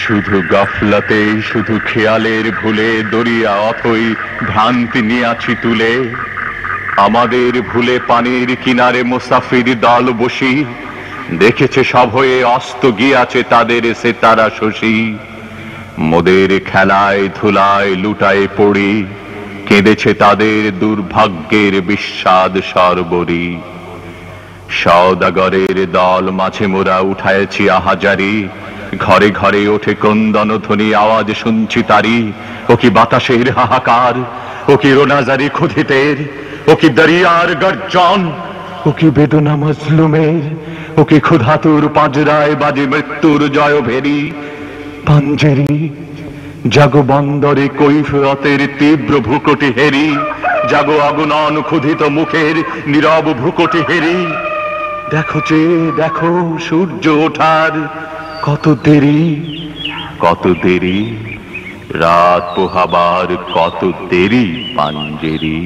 শুধু গফলতে শুধু খেয়ালের ভুলে দরিয়া অথই ভ্রান্তি নিয়াছি তুলে। আমাদের ভুলে পানির কিনারে মুসাফির দল বসি, দেখেছে সব হয়ে অস্ত গিয়াছে তাদের সেতারা শশী। মোদের খেলায় ধুলায় লুটায় পড়ি, কেঁদেছে তাদের দুর্ভাগ্যের বিস্বাদ সর্বরী। সওদাগরের দল মাঝে মোরা উঠায়েছি আহাজারি, ঘরে ঘরে ওঠে ক্রন্দন ধ্বনি আওয়াজ শুনছি তারি। ও কি বাতাসের হাহাকার, ও কি রোনাজারি ক্ষুধিতের, ও কি দরিয়ার গর্জন, ও কি বেদনা মজলুমের, ও কি ক্ষুধাতুর পাজরায় বাজে মৃত্যুর জয় ভেরি। পাঞ্জেরি জাগো বন্দরে কৈফিয়তের তীব্র ভ্রুকুটি হেরি, জাগো অগণন ক্ষুধিত মুখের নীরব ভ্রুকুটি হেরি। দেখো যে দেখো সূর্য ওঠার কত দেরি, কত দেরি, রাত পোহাবার কত দেরি পাঞ্জেরি।